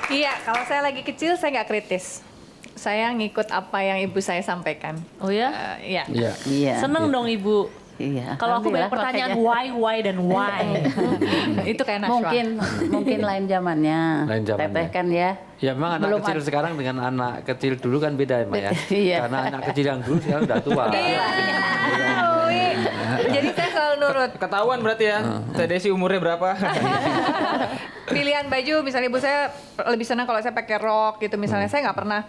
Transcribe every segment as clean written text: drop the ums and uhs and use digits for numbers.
Iya, kalau saya lagi kecil saya nggak kritis. Saya ngikut apa yang ibu saya sampaikan. Oh ya? Iya. Iya. Iya. Seneng dong ibu. Iya. Kalau aku banyak pertanyaan why dan why. Itu kayak Nashwa. Mungkin lain zamannya. Lain zamannya. Teteh kan ya. Ya memang anak Belum kecil sekarang dengan anak kecil dulu kan beda ya, Mbak ya. Iya. Karena anak kecil yang dulu sekarang udah tua. Iya. Jadi saya selalu nurut. Ketahuan berarti ya, Teh Desi umurnya berapa? Pilihan baju, misalnya ibu saya lebih senang kalau saya pakai rok gitu. Misalnya saya nggak pernah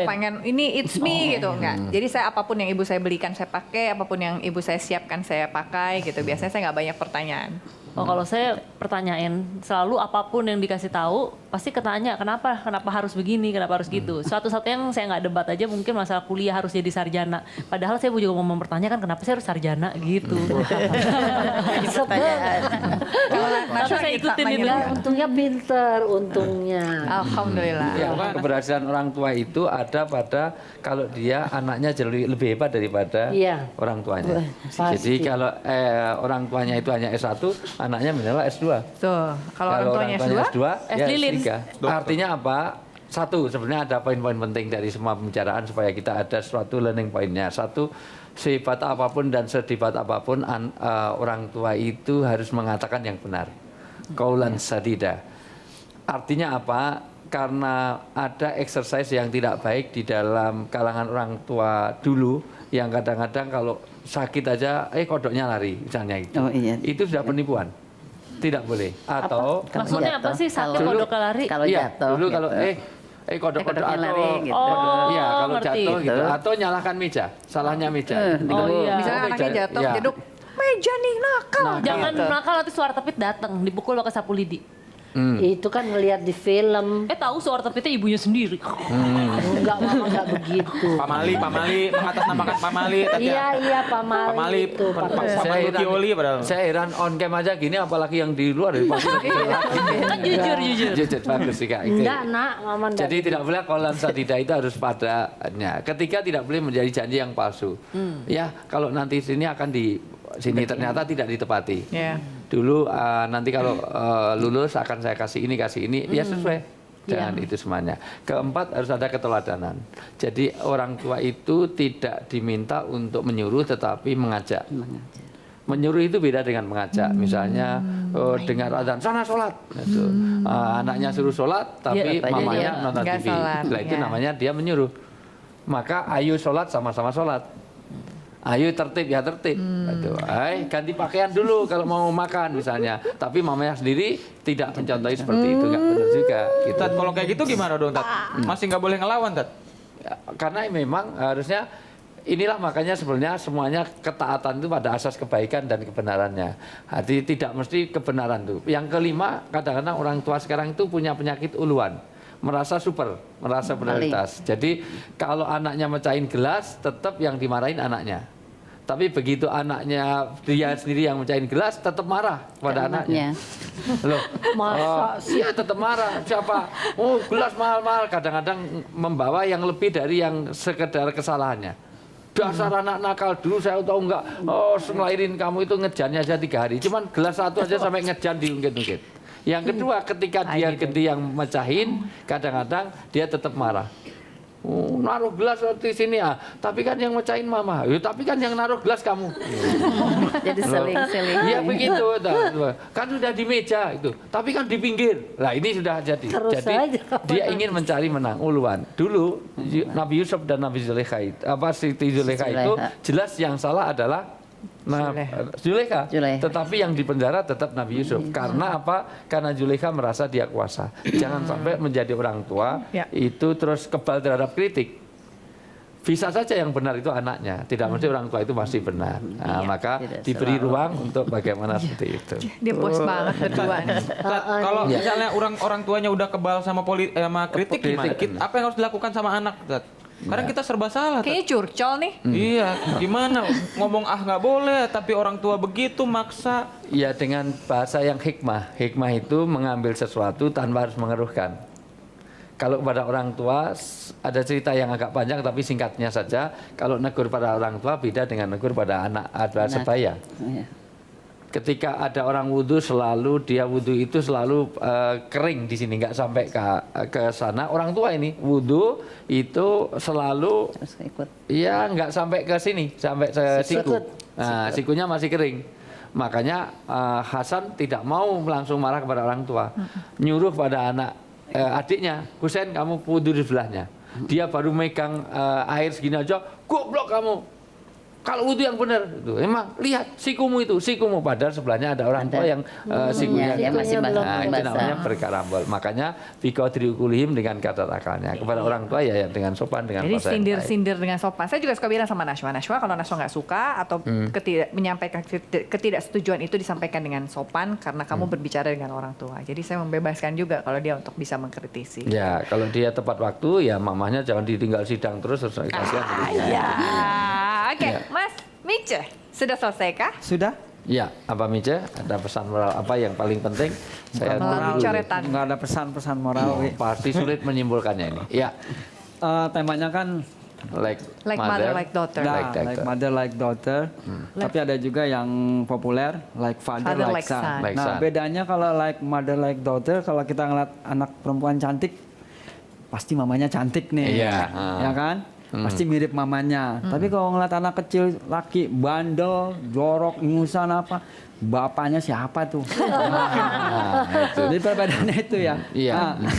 pengen ini it's me gitu, nggak. Jadi saya apapun yang ibu saya belikan saya pakai, apapun yang ibu saya siapkan saya pakai gitu. Biasanya saya nggak banyak pertanyaan. Oh, kalau saya pertanyain selalu apapun yang dikasih tahu pasti ketanya kenapa harus begini, kenapa harus gitu. Satu-satunya yang saya nggak debat aja mungkin masalah kuliah harus jadi sarjana. Padahal saya juga mau mempertanyakan kenapa saya harus sarjana gitu. Tapi saya ikutin itu. Untungnya pinter, untungnya. Alhamdulillah. Ya, keberhasilan orang tua itu ada pada kalau dia anaknya jauh lebih hebat daripada orang tuanya. Jadi kalau orang tuanya itu hanya S1, anaknya minimal S2. Tuh, kalau orang tuanya S2 ya lilin. S3. Artinya apa? Satu, sebenarnya ada poin-poin penting dari semua pembicaraan supaya kita ada suatu learning point-nya. Satu, sehebat apapun dan sedebat apapun orang tua itu harus mengatakan yang benar. Qaulan sadida. Artinya apa? Karena ada exercise yang tidak baik di dalam kalangan orang tua dulu yang kadang-kadang kalau sakit aja kodoknya lari misalnya itu. Oh, iya. Itu sudah penipuan. Tidak boleh. Atau Maksudnya apa sih sakit kodok lari? Kalau iya, jatuh. dulu kalau kodok-kodok kodoknya atau lari gitu. iya kalau ngerti. jatuh gitu atau nyalakan meja, salahnya meja. Oh, iya. misalnya anaknya jatuh, ya. jeduk, meja nih nakal. Jangan nakal nanti suara tepit datang dipukul pakai sapu lidi. Itu kan ngelihat di film. Tahu suara tepitnya ibunya sendiri. Enggak, mama enggak begitu. Pamali mengatasnamakan Pamali. Iya, Pamali itu. Pamali Kioli padahal. Saya heran on cam aja gini apalagi yang di luar Kan jujur. Jujur bagus sih Kak. Enggak, Nak, mama enggak. Jadi tidak boleh qaulan sadida itu harus padanya. Ketiga tidak boleh menjadi janji yang palsu. Ya, kalau nanti sini akan di sini ternyata tidak ditepati. Yeah. Dulu nanti kalau lulus akan saya kasih ini ya sesuai. Jangan itu semuanya. Keempat harus ada keteladanan. Jadi orang tua itu tidak diminta untuk menyuruh tetapi mengajak. Menyuruh itu beda dengan mengajak. Misalnya dengar azan sana sholat. Gitu. Anaknya suruh sholat tapi mamanya nonton TV. Nah, itu namanya dia menyuruh. Maka ayo sholat sama-sama sholat. Ayo tertib ya tertib. Aduh, ganti pakaian dulu kalau mau makan misalnya. Tapi mamanya sendiri tidak mencontohi seperti itu, nggak benar juga. Gitu. Tat, kalau kayak gitu gimana dong, Tat? Masih nggak boleh ngelawan, Tat? Ya, karena memang harusnya inilah makanya sebenarnya semuanya ketaatan itu pada asas kebaikan dan kebenarannya. Jadi tidak mesti kebenaran tuh. Yang kelima, kadang-kadang orang tua sekarang itu punya penyakit uluan. Merasa super, merasa prioritas. Jadi kalau anaknya mecahin gelas, tetap yang dimarahin anaknya. Tapi begitu anaknya dia sendiri yang mecahin gelas, tetap marah pada anaknya. Loh, iya tetap marah. Siapa? Oh gelas mahal-mahal. Kadang-kadang membawa yang lebih dari yang sekedar kesalahannya. Dasar anak nakal dulu saya tahu enggak. Oh ngelahirin kamu itu ngejannya aja 3 hari. Cuman gelas satu aja sampai ngejan diungkit-ungkit. Yang kedua, ketika dia ganti yang mecahin, kadang-kadang dia tetap marah. Oh, naruh gelas di sini tapi kan yang mecahin mama. Tapi kan yang naruh gelas kamu. Jadi seling-seling. Iya begitu. Kan sudah di meja itu. Tapi kan di pinggir. Nah ini sudah jadi. Jadi dia ingin mencari menang uluan. Dulu Nabi Yusuf dan Nabi Zulekha itu, Siti Zulekha itu jelas yang salah adalah Zulekha. Tetapi yang dipenjara tetap Nabi Yusuf. Karena apa? Karena Zulekha merasa dia kuasa. Jangan sampai menjadi orang tua itu terus kebal terhadap kritik. Bisa saja yang benar itu anaknya. Tidak mesti orang tua itu masih benar. Nah, maka diberi ruang untuk bagaimana seperti itu. Dia bos banget berdua. Kalau misalnya orang tuanya udah kebal sama kritik gimana? Apa yang harus dilakukan sama anak, Tat? Karena kita serba salah. Kayaknya curcol nih. Iya, gimana? Ngomong nggak boleh, tapi orang tua begitu maksa. Ya dengan bahasa yang hikmah. Hikmah itu mengambil sesuatu tanpa harus mengeruhkan. Kalau kepada orang tua ada cerita yang agak panjang tapi singkatnya saja. Kalau negur pada orang tua beda dengan negur pada anak sebaya. ketika ada orang wudhu selalu dia wudhu itu selalu kering di sini, nggak sampai ke sana. Orang tua ini wudhu itu selalu Terus ikut. iya nggak sampai ke sini, sampai ke siku. Nah, sikunya masih kering. Makanya Hasan tidak mau langsung marah kepada orang tua, nyuruh pada anak adiknya, Husain kamu wudhu di sebelahnya. Dia baru megang air segini aja, goblok kamu. Kalau wudhu yang benar itu, emang lihat sikumu itu, sikumu, padahal sebelahnya ada orang tua yang sikunya yang masih belum nah, itu basah. namanya berkarambol. Makanya biqadri uqulihim dengan kadar akalnya. Kepada orang tua ya dengan sopan, dengan Jadi bahasa yang baik. sindir-sindir dengan sopan. Saya juga suka bilang sama Nashwa, kalau Nashwa nggak suka atau menyampaikan ketidaksetujuan itu disampaikan dengan sopan karena kamu berbicara dengan orang tua. Jadi saya membebaskan juga kalau dia untuk bisa mengkritisi. Ya, kalau dia tepat waktu ya mamahnya jangan ditinggal sidang terus kasihan. Ya, oke, Mas Mice, sudah selesai kah? Sudah? Ya, apa Mice? Ada pesan moral apa yang paling penting? Saya Melalui tunggu dulu. coretan. Nggak ada pesan-pesan moral. Wi. Pasti sulit menyimpulkannya ini. Ya, Temanya kan like Mother, like daughter. nah, Like like mother, like daughter. Tapi ada juga yang populer, like father, Father, like like son. son. Like Nah, son. bedanya kalau like mother, like daughter, kalau kita ngeliat anak perempuan cantik, pasti mamanya cantik nih. Iya. Ya kan? Pasti mirip mamanya. Tapi kalau ngeliat anak kecil laki bandel, jorok, ingusan apa, bapaknya siapa tuh? Nah, itu. Jadi perbedaannya itu ya. Iya. Nah,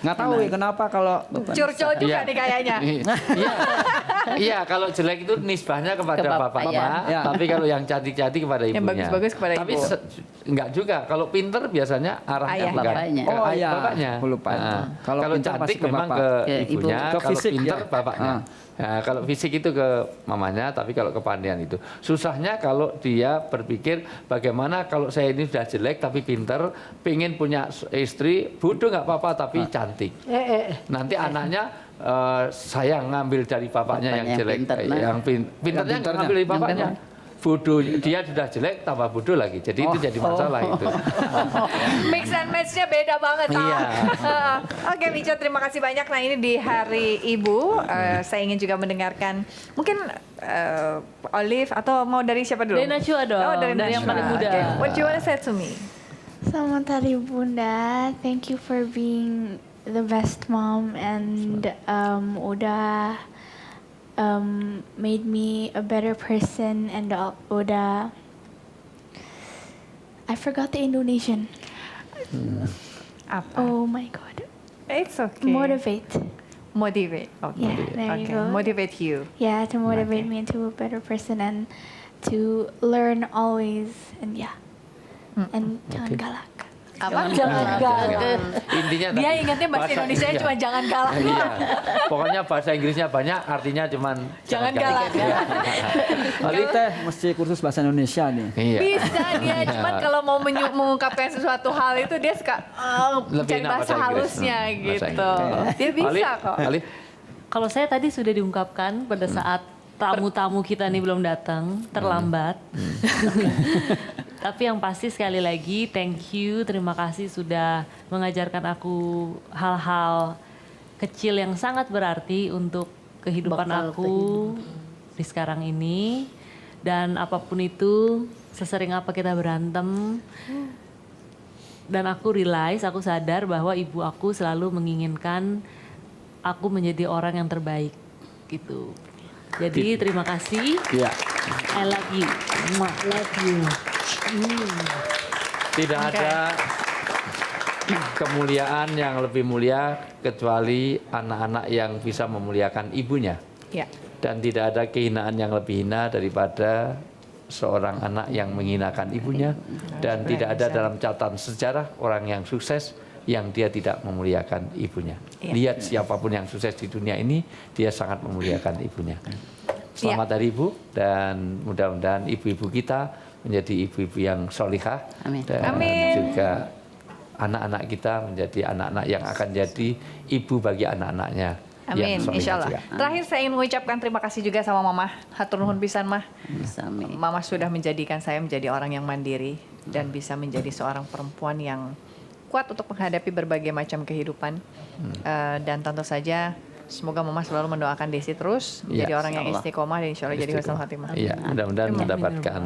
nggak tahu ya kenapa kalau Curcol juga Iya. nih kayaknya. Iya. Iya, kalau jelek itu nisbahnya kepada Ke bapak, bapaknya, ya. tapi kalau yang cantik-cantik kepada ibunya. Yang bagus-bagus kepada tapi ibu. enggak juga. Kalau pinter biasanya arahnya Ayah. bukan Bapaknya. ke Oh, iya. bapaknya. Aku lupa. Nah, Kalau kalau pinter cantik pasti ke memang bapak. ke Ke ibu. ibunya, Ke kalau fisik, pinter ya. bapaknya. Nah, kalau fisik itu ke mamanya, tapi kalau kepandaian itu. Susahnya kalau dia berpikir bagaimana kalau saya ini sudah jelek tapi pinter, pengen punya istri, bodoh nggak apa-apa tapi cantik. Nanti anaknya saya ngambil dari bapaknya yang Bapaknya jelek, pinter, nah. yang pinternya pinternya. ngambil dari Yang bapaknya. Bodoh, dia sudah jelek tambah bodoh lagi. Jadi itu jadi masalah itu. Mix and match-nya beda banget. Iya. Oke, Mica, terima kasih banyak. Nah, ini di Hari Ibu, saya ingin juga mendengarkan mungkin Olive atau mau dari siapa dulu? Dari Najwa dong, Oh, dari dari yang Najwa. paling muda. Oke. What do you want to say to me? Selamat Hari Bunda. Thank you for being the best mom and udah made me a better person and udah I forgot the Indonesian. Apa? Oh my god. It's okay. Motivate. Motivate. Okay. Yeah, there you Okay. go. Motivate you. Yeah, to motivate Okay. me into a better person and to learn always and yeah. And jangan galak. Apa? Jangan galak. Intinya Dia tadi, ingatnya bahasa Indonesia iya. cuma jangan galak. Iya. Pokoknya bahasa Inggrisnya banyak, artinya cuman Jangan galak. Iya. Kali teh mesti kursus bahasa Indonesia nih. Iya. Bisa dia, cuman kalau mau mengungkapkan sesuatu hal itu dia suka Lebih cari enak bahasa bahasa Inggris. halusnya Bahasa gitu. Inggris. Dia bisa Alif, kok. Alif, Kalau saya tadi sudah diungkapkan pada saat tamu-tamu kita nih belum datang, terlambat. Tapi yang pasti sekali lagi thank you, terima kasih sudah mengajarkan aku hal-hal kecil yang sangat berarti untuk kehidupan Bekal aku di sekarang ini. Dan apapun itu, sesering apa kita berantem, dan aku realize, aku sadar bahwa ibu aku selalu menginginkan aku menjadi orang yang terbaik gitu. Jadi terima kasih. Iya. I love you. Mwah. Love you. Tidak ada kemuliaan yang lebih mulia kecuali anak-anak yang bisa memuliakan ibunya. Ya. Dan tidak ada kehinaan yang lebih hina daripada seorang anak yang menghinakan ibunya. Dan tidak ada dalam catatan sejarah orang yang sukses yang dia tidak memuliakan ibunya. Iya. Lihat siapapun yang sukses di dunia ini, dia sangat memuliakan ibunya. Selamat Hari Ibu, dan mudah-mudahan ibu-ibu kita menjadi ibu-ibu yang solihah. Amin. Dan Amin. juga anak-anak kita menjadi anak-anak yang akan jadi ibu bagi anak-anaknya. Amin, yang solihah insya Allah. juga. Terakhir saya ingin mengucapkan terima kasih juga sama Mama. Hatur nuhun pisan Mah. Sami. Mama sudah menjadikan saya menjadi orang yang mandiri dan bisa menjadi seorang perempuan yang kuat untuk menghadapi berbagai macam kehidupan. Dan tentu saja Semoga Mama selalu mendoakan Desi terus Ya, jadi orang yang insyaallah. istiqomah dan insya Allah jadi husnul khotimah. Iya, mudah-mudahan mendapatkan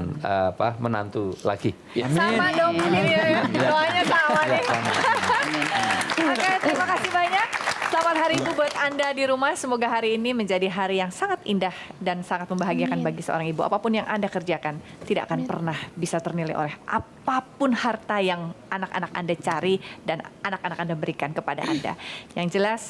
menantu lagi. Ya. Sama dong, ini ya. Doanya sama nih. Oke, terima kasih banyak. Selamat Hari Ibu buat Anda di rumah. Semoga hari ini menjadi hari yang sangat indah dan sangat membahagiakan bagi seorang ibu. Apapun yang Anda kerjakan tidak akan pernah bisa ternilai oleh apapun harta yang anak-anak Anda cari dan anak-anak Anda berikan kepada Anda. Yang jelas,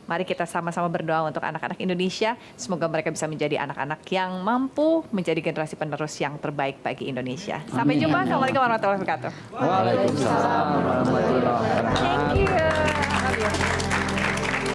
mari kita sama-sama berdoa untuk anak-anak Indonesia. Semoga mereka bisa menjadi anak-anak yang mampu menjadi generasi penerus yang terbaik bagi Indonesia. Sampai jumpa. Assalamualaikum warahmatullahi wabarakatuh. Waalaikumsalam warahmatullahi wabarakatuh. Thank you.